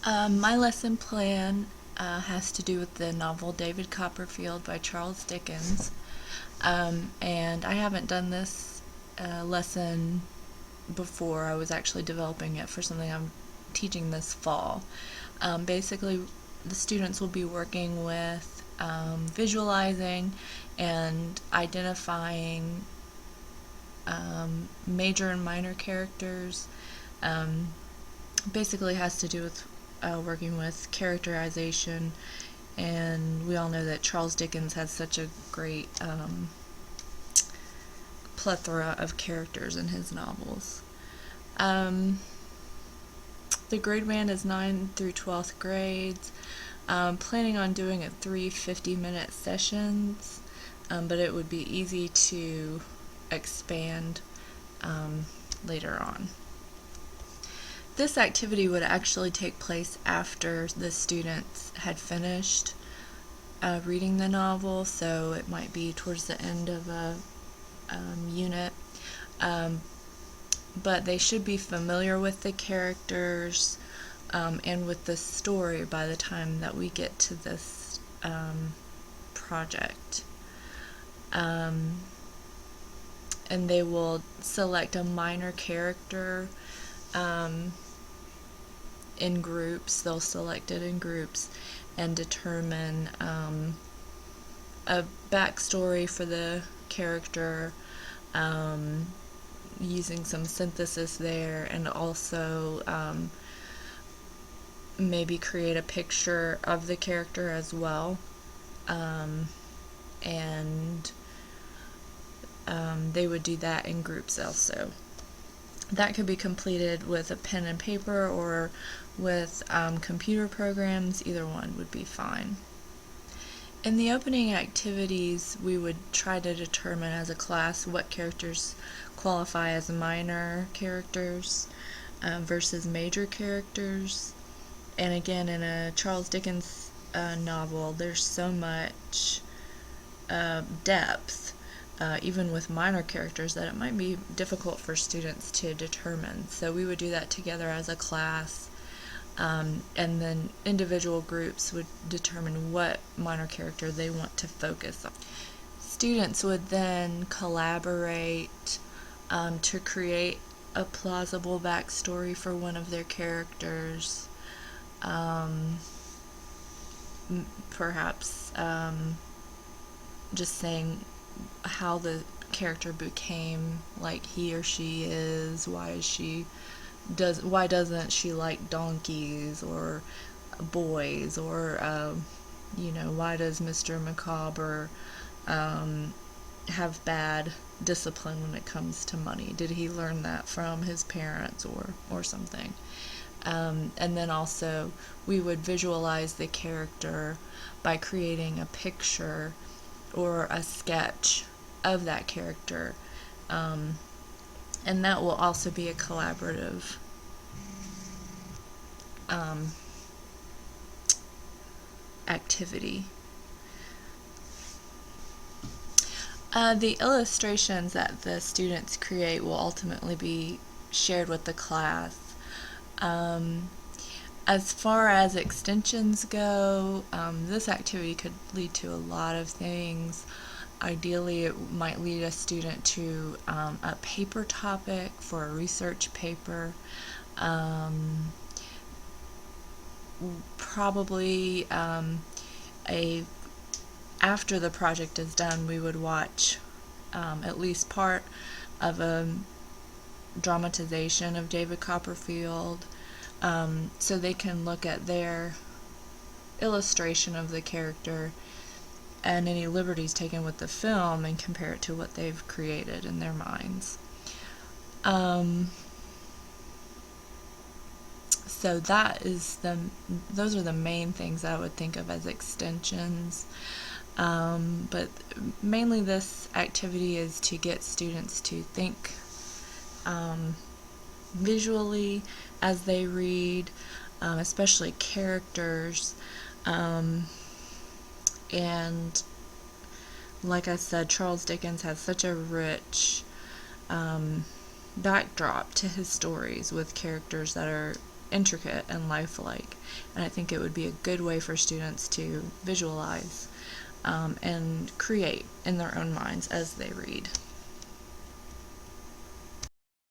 My lesson plan has to do with the novel David Copperfield by Charles Dickens. And I haven't done this lesson before. I was actually developing it for something I'm teaching this fall. Basically, the students will be working with visualizing and identifying major and minor characters. Um, Basically has to do with working with characterization, and we all know that Charles Dickens has such a great plethora of characters in his novels. Um, the grade band is 9th through 12th grades. Planning on doing it 3 50-minute sessions, but it would be easy to expand later on. This activity would actually take place after the students had finished reading the novel, so it might be towards the end of a unit. But they should be familiar with the characters and with the story by the time that we get to this project. And they will select a minor character in groups. They'll select it in groups and determine a backstory for the character, using some synthesis there, and also maybe create a picture of the character as well. And they would do that in groups also. That could be completed with a pen and paper or with computer programs. Either one would be fine. In the opening activities, we would try to determine as a class what characters qualify as minor characters versus major characters. And again, in a Charles Dickens novel, there's so much depth, even with minor characters, that it might be difficult for students to determine. So we would do that together as a class, and then individual groups would determine what minor character they want to focus on. Students would then collaborate to create a plausible backstory for one of their characters. Perhaps just saying how the character became like he or she is. Why doesn't she like donkeys or boys, or why does Mr. Macabre have bad discipline when it comes to money? Did he learn that from his parents or something? And then also we would visualize the character by creating a picture or a sketch of that character, and that will also be a collaborative activity. The illustrations that the students create will ultimately be shared with the class. As far as extensions go, this activity could lead to a lot of things. Ideally, it might lead a student to a paper topic for a research paper. Probably after the project is done, we would watch at least part of a dramatization of David Copperfield, so they can look at their illustration of the character and any liberties taken with the film and compare it to what they've created in their minds. So those are the main things I would think of as extensions. But mainly this activity is to get students to think visually as they read, especially characters. And like I said, Charles Dickens has such a rich backdrop to his stories with characters that are intricate and lifelike. And I think it would be a good way for students to visualize and create in their own minds as they read.